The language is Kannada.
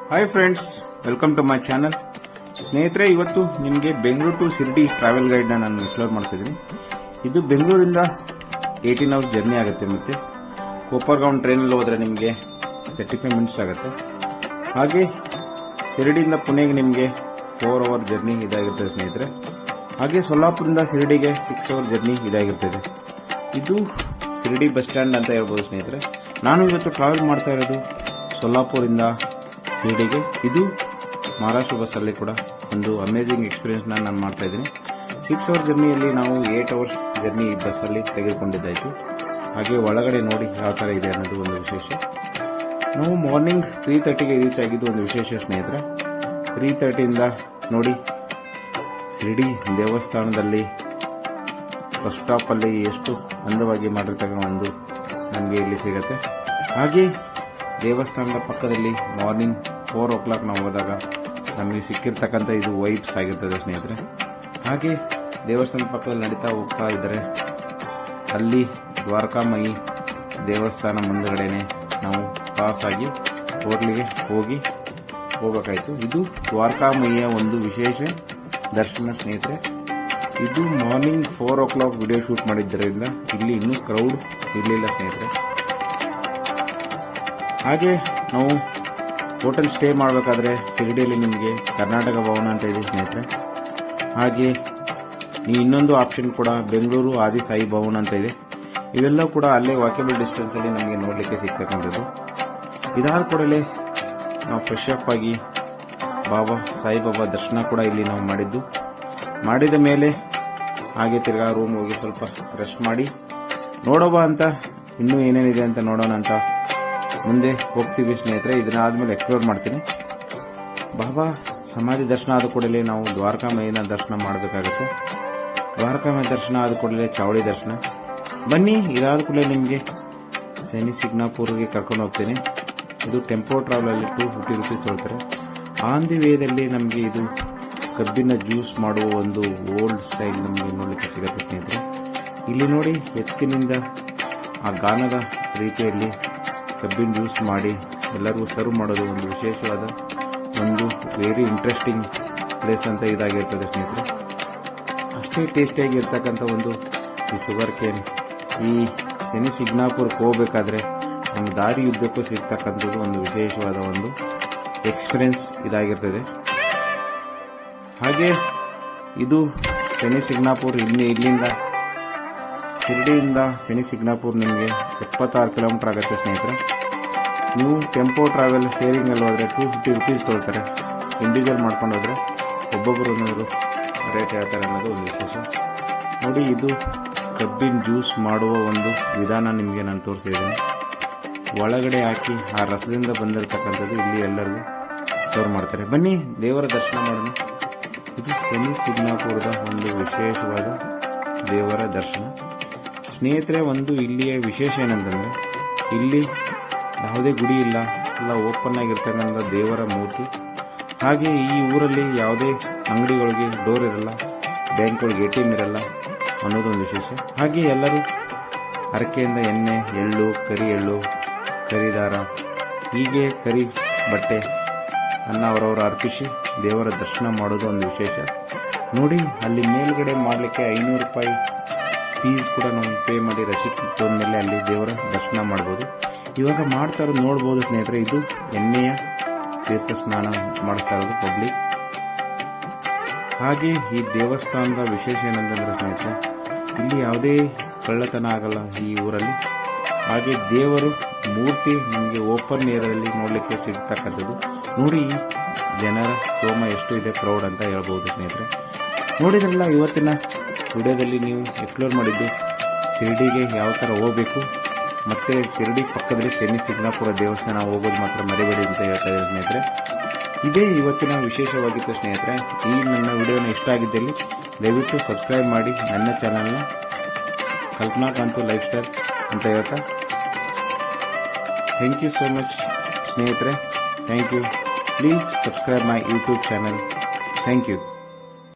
Hi friends, welcome to my channel. ಸ್ನೇಹಿತರೆ, ಇವತ್ತು ನಿಮಗೆ ಬೆಂಗಳೂರು ಟು ಶಿರ್ಡಿ ಟ್ರಾವೆಲ್ ಗೈಡ್ನ ನಾನು ಅಪ್ಲೋಡ್ ಮಾಡ್ತಿದ್ದೀನಿ. ಇದು ಬೆಂಗಳೂರಿಂದ 18 ಅವರ್ಸ್ ಜರ್ನಿ ಆಗುತ್ತೆ. ಮತ್ತು ಕೋಪರ್ಗಾಂವ್ ಟ್ರೈನಲ್ಲಿ ಹೋದರೆ ನಿಮಗೆ 35 ಮಿನಿಟ್ಸ್ ಆಗುತ್ತೆ. ಹಾಗೆ ಶಿರ್ಡಿಯಿಂದ ಪುಣೆಗೆ ನಿಮಗೆ 4 ಅವರ್ ಜರ್ನಿ ಇದಾಗಿರ್ತದೆ ಸ್ನೇಹಿತರೆ. ಹಾಗೆ ಸೊಲ್ಲಾಪುರದಿಂದ ಶಿರ್ಡಿಗೆ 6 ಅವರ್ ಜರ್ನಿ ಇದಾಗಿರ್ತದೆ. ಇದು ಶಿರ್ಡಿ ಬಸ್ ಸ್ಟ್ಯಾಂಡ್ ಅಂತ ಹೇಳ್ಬೋದು ಸ್ನೇಹಿತರೆ. ನಾನು ಇವತ್ತು ಟ್ರಾವೆಲ್ ಮಾಡ್ತಾ ಇರೋದು ಸೊಲ್ಲಾಪುರದಿಂದ ಶಿರ್ಡಿಗೆ. ಇದು ಮಹಾರಾಷ್ಟ್ರ ಬಸ್ಸಲ್ಲಿ ಕೂಡ ಒಂದು ಅಮೇಜಿಂಗ್ ಎಕ್ಸ್ಪೀರಿಯನ್ಸ್ನ ನಾನು ಮಾಡ್ತಾ ಇದ್ದೀನಿ. 6 ಅವರ್ ಜರ್ನಿಯಲ್ಲಿ ನಾವು 8 ಅವರ್ಸ್ ಜರ್ನಿ ಈ ಬಸ್ಸಲ್ಲಿ ತೆಗೆದುಕೊಂಡಿದ್ದಾಯಿತು. ಹಾಗೆ ಒಳಗಡೆ ನೋಡಿ ಯಾವ ಥರ ಇದೆ ಅನ್ನೋದು ಒಂದು ವಿಶೇಷ. ನಾವು ಮಾರ್ನಿಂಗ್ 3:30ಗೆ ರೀಚ್ ಆಗಿದ್ದು ಒಂದು ವಿಶೇಷ ಸ್ನೇಹಿತರೆ. 3:30ಇಂದ ನೋಡಿ ಶಿರ್ಡಿ ದೇವಸ್ಥಾನದಲ್ಲಿ ಬಸ್ ಸ್ಟಾಪಲ್ಲಿ ಎಷ್ಟು ಅಂದವಾಗಿ ಮಾಡಿರ್ತಕ್ಕಂಥ ಒಂದು ನಮಗೆ ಇಲ್ಲಿ ಸಿಗುತ್ತೆ. ಹಾಗೆ ದೇವಸ್ಥಾನದ ಪಕ್ಕದಲ್ಲಿ ಮಾರ್ನಿಂಗ್ 4 o'clock ನಾವು ಹೋದಾಗ ನಮಗೆ ಸಿಕ್ಕಿರ್ತಕ್ಕಂಥ ಇದು ವೈಬ್ಸ್ ಆಗಿರ್ತದೆ ಸ್ನೇಹಿತರೆ. ಹಾಗೆ ದೇವಸ್ಥಾನದ ಪಕ್ಕದಲ್ಲಿ ನಡೀತಾ ಹೋಗ್ತಾ ಇದ್ದರೆ ಅಲ್ಲಿ ದ್ವಾರಕಾಮಯಿ ದೇವಸ್ಥಾನ ಮುಂದುಗಡೆನೆ ನಾವು ಪಾಸ್ ಆಗಿ ಹೋಟ್ಲಿಗೆ ಹೋಗಬೇಕಾಯಿತು. ಇದು ದ್ವಾರಕಾಮಯಿಯ ಒಂದು ವಿಶೇಷ ದರ್ಶನ ಸ್ನೇಹಿತರೆ. ಇದು ಮಾರ್ನಿಂಗ್ 4 o'clock ವಿಡಿಯೋ ಶೂಟ್ ಮಾಡಿದ್ದರಿಂದ ಇಲ್ಲಿ ಇನ್ನೂ ಕ್ರೌಡ್ ಇರಲಿಲ್ಲ ಸ್ನೇಹಿತರೆ. ಹಾಗೆ ನಾವು ಹೋಟೆಲ್ ಸ್ಟೇ ಮಾಡಬೇಕಾದ್ರೆ ಶಿರ್ಡಿಯಲ್ಲಿ ನಿಮಗೆ ಕರ್ನಾಟಕ ಭವನ ಅಂತ ಇದೆ ಸ್ನೇಹಿತರೆ. ಹಾಗೆ ಇನ್ನೊಂದು ಆಪ್ಷನ್ ಕೂಡ ಬೆಂಗಳೂರು ಆದಿ ಸಾಯಿ ಭವನ ಅಂತ ಇದೆ. ಇವೆಲ್ಲ ಕೂಡ ಅಲ್ಲೇ ವಾಕೇಬಲ್ ಡಿಸ್ಟೆನ್ಸಲ್ಲಿ ನಮಗೆ ನೋಡಲಿಕ್ಕೆ ಸಿಗ್ತಕ್ಕಂಥದ್ದು. ಇದಾದ ಕೂಡಲೇ ನಾವು ಫ್ರೆಶ್ ಅಪ್ ಆಗಿ ಸಾಯಿಬಾಬಾ ದರ್ಶನ ಕೂಡ ಇಲ್ಲಿ ನಾವು ಮಾಡಿದ ಮೇಲೆ ಹಾಗೆ ತಿರ್ಗಾ ರೂಮ್ ಹೋಗಿ ಸ್ವಲ್ಪ ರೆಸ್ಟ್ ಮಾಡಿ ನೋಡೋಣ ಅಂತ, ಇನ್ನೂ ಏನೇನಿದೆ ಅಂತ ನೋಡೋಣ ಅಂತ ಮುಂದೆ ಹೋಗ್ತೀವಿ ಸ್ನೇಹಿತರೆ. ಇದನ್ನಾದ್ಮೇಲೆ ಎಕ್ಸ್ಪ್ಲೋರ್ ಮಾಡ್ತೀನಿ. ಬಾಬಾ ಸಮಾಧಿ ದರ್ಶನ ಆದ ಕೂಡಲೇ ನಾವು ದ್ವಾರಕಾಮಯಿನ ದರ್ಶನ ಮಾಡಬೇಕಾಗುತ್ತೆ. ದ್ವಾರಕಾಮಯಿ ದರ್ಶನ ಆದ ಕೂಡಲೇ ಚಾವಡಿ ದರ್ಶನ. ಬನ್ನಿ, ಇದಾದ ಕೂಡಲೇ ನಿಮಗೆ ಶನಿ ಸಿಗ್ನಾಪುರ್ಗೆ ಕರ್ಕೊಂಡು ಹೋಗ್ತೀನಿ. ಇದು ಟೆಂಪೋ ಟ್ರಾವೆಲಲ್ಲಿ 250 rupees ತೊಗೊಳ್ತಾರೆ. ಆನ್ ದಿ ವೇದಲ್ಲಿ ನಮಗೆ ಇದು ಕಬ್ಬಿನ ಜ್ಯೂಸ್ ಮಾಡುವ ಒಂದು ಓಲ್ಡ್ ಸ್ಟೈಲ್ ನಮಗೆ ನೋಡಲಿಕ್ಕೆ ಸಿಗುತ್ತೆ ಸ್ನೇಹಿತರೆ. ಇಲ್ಲಿ ನೋಡಿ, ಎತ್ತಿನಿಂದ ಆ ಗಾನದ ರೀತಿಯಲ್ಲಿ ಕಬ್ಬಿನ ಜ್ಯೂಸ್ ಮಾಡಿ ಎಲ್ಲರಿಗೂ ಸರ್ವ್ ಮಾಡೋದು ಒಂದು ವಿಶೇಷವಾದ ಒಂದು ವೆರಿ ಇಂಟ್ರೆಸ್ಟಿಂಗ್ ಪ್ಲೇಸ್ ಅಂತ ಇದಾಗಿರ್ತದೆ ಸ್ನೇಹಿತರೆ. ಅಷ್ಟೇ ಟೇಸ್ಟಿಯಾಗಿ ಇರ್ತಕ್ಕಂಥ ಒಂದು ಈ ಶುಗರ್ ಕೇನ್ ಈ ಶನಿ ಸಿಗ್ನಾಪುರಕ್ಕೆ ಹೋಗಬೇಕಾದ್ರೆ ನಮ್ಮ ದಾರಿ ಉದ್ದಕ್ಕೂ ಸಿಗ್ತಕ್ಕಂಥದ್ದು ಒಂದು ವಿಶೇಷವಾದ ಒಂದು ಎಕ್ಸ್ಪೀರಿಯನ್ಸ್ ಇದಾಗಿರ್ತದೆ. ಹಾಗೆ ಇದು ಶನಿ ಸಿಗ್ನಾಪುರ್ ಇಲ್ಲಿಂದ ಶಿರ್ಡಿಯಿಂದ ಶನಿ ಸಿಗ್ನಾಪುರ್ ನಿಮಗೆ 76 ಕಿಲೋಮೀಟರ್ ಆಗುತ್ತೆ ಸ್ನೇಹಿತರೆ. ನೀವು ಟೆಂಪೋ ಟ್ರಾವೆಲ್ ಶೇರಿಂಗಲ್ಲಿ ಹೋದರೆ 250 rupees ತೊಗೊಳ್ತಾರೆ. ಇಂಡಿವಿಜುವಲ್ ಮಾಡ್ಕೊಂಡು ಹೋದರೆ ಒಬ್ಬೊಬ್ಬರು ಒಂದೊಂದು ರೇಟ್ ಹೇಳ್ತಾರೆ ಅನ್ನೋದು ಒಂದು ವಿಶೇಷ. ನೋಡಿ, ಇದು ಕಬ್ಬಿನ ಜ್ಯೂಸ್ ಮಾಡುವ ಒಂದು ವಿಧಾನ ನಿಮಗೆ ನಾನು ತೋರಿಸಿದ್ದೀನಿ. ಒಳಗಡೆ ಹಾಕಿ ಆ ರಸದಿಂದ ಬಂದಿರತಕ್ಕಂಥದ್ದು ಇಲ್ಲಿ ಎಲ್ಲರಿಗೂ ಸರ್ವ್ ಮಾಡ್ತಾರೆ. ಬನ್ನಿ, ದೇವರ ದರ್ಶನ ಮಾಡೋಣ. ಇದು ಶನಿ ಸಿಗ್ನಾಪುರದ ಒಂದು ವಿಶೇಷವಾದ ದೇವರ ದರ್ಶನ ಸ್ನೇಹಿತರೆ. ಒಂದು ಇಲ್ಲಿಯ ವಿಶೇಷ ಏನಂತಂದರೆ ಇಲ್ಲಿ ಯಾವುದೇ ಗುಡಿ ಇಲ್ಲ, ಎಲ್ಲ ಓಪನ್ ಆಗಿರ್ತಕ್ಕಂಥ ದೇವರ ಮೂರ್ತಿ. ಹಾಗೆ ಈ ಊರಲ್ಲಿ ಯಾವುದೇ ಅಂಗಡಿಗಳಿಗೆ ಡೋರ್ ಇರಲ್ಲ, ಬ್ಯಾಂಕ್ಗಳಿಗೆ ATM ಇರಲ್ಲ ಅನ್ನೋದೊಂದು ವಿಶೇಷ. ಹಾಗೆ ಎಲ್ಲರೂ ಹರಕೆಯಿಂದ ಎಣ್ಣೆ, ಎಳ್ಳು, ಕರಿ ಎಳ್ಳು, ಕರಿದಾರ, ಹೀಗೆ ಕರಿ ಬಟ್ಟೆ ಅನ್ನ ಅವರವರು ಅರ್ಪಿಸಿ ದೇವರ ದರ್ಶನ ಮಾಡೋದು ಒಂದು ವಿಶೇಷ. ನೋಡಿ, ಅಲ್ಲಿ ಮೇಲ್ಗಡೆ ಮಾಡಲಿಕ್ಕೆ 500 ರೂಪಾಯಿ ಫೀಸ್ ಕೂಡ ನಾವು ಪೇ ಮಾಡಿ ರಸೀಟ್ ತೊಗೊಂಡ್ಮೇಲೆ ಅಲ್ಲಿ ದೇವರ ದರ್ಶನ ಮಾಡ್ಬೋದು. ಇವಾಗ ಮಾಡ್ತಾ ಇರೋದು ನೋಡ್ಬೋದು ಸ್ನೇಹಿತರೆ. ಇದು ಎಣ್ಣೆಯ ತೀರ್ಥ ಸ್ನಾನ ಮಾಡಿಸ್ತಾ ಇರೋದು ಪಬ್ಲಿಕ್. ಹಾಗೆ ಈ ದೇವಸ್ಥಾನದ ವಿಶೇಷ ಏನಂತಂದ್ರೆ ಸ್ನೇಹಿತರೆ, ಇಲ್ಲಿ ಯಾವುದೇ ಕಳ್ಳತನ ಆಗಲ್ಲ ಈ ಊರಲ್ಲಿ. ಹಾಗೆ ದೇವರು ಮೂರ್ತಿ ನಿಮಗೆ ಓಪನ್ ಏರಿಯಾದಲ್ಲಿ ನೋಡಲಿಕ್ಕೆ ಸಿಗ್ತಕ್ಕಂಥದ್ದು. ನೋಡಿ, ಜನರ ಸೋಮ ಎಷ್ಟು ಇದೆ, ಕ್ರೌಡ್ ಅಂತ ಹೇಳ್ಬೋದು ಸ್ನೇಹಿತರೆ. ನೋಡಿದ್ರಲ್ಲ, ಇವತ್ತಿನ ವಿಡಿಯೋದಲ್ಲಿ ನೀವು ಎಕ್ಸ್ಪ್ಲೋರ್ ಮಾಡಿದ್ದು ಶಿರ್ಡಿಗೆ ಯಾವ ಥರ ಹೋಗಬೇಕು, ಮತ್ತು ಶಿರ್ಡಿ ಪಕ್ಕದಲ್ಲಿ ಶನಿ ಸಿಗ್ನಾಪುರ ದೇವಸ್ಥಾನ ಹೋಗೋದು ಮಾತ್ರ ಮರಿಬೇಡಿ ಅಂತ ಹೇಳ್ತಾ ಇದ್ದಾರೆ ಸ್ನೇಹಿತರೆ. ಇದೇ ಇವತ್ತಿನ ವಿಶೇಷವಾಗಿತ್ತು ಸ್ನೇಹಿತರೆ. ಈ ನನ್ನ ವಿಡಿಯೋನ ಇಷ್ಟ ಆಗಿದ್ದಲ್ಲಿ ದಯವಿಟ್ಟು ಸಬ್ಸ್ಕ್ರೈಬ್ ಮಾಡಿ ನನ್ನ ಚಾನಲ್ನ ಕಲ್ಪನಾ ಕಾಂತು ಲೈಫ್ ಸ್ಟೈಲ್ ಅಂತ ಹೇಳ್ತಾ ಥ್ಯಾಂಕ್ ಯು ಸೋ ಮಚ್ ಸ್ನೇಹಿತರೆ. Thank you. Please subscribe my YouTube channel. Thank you.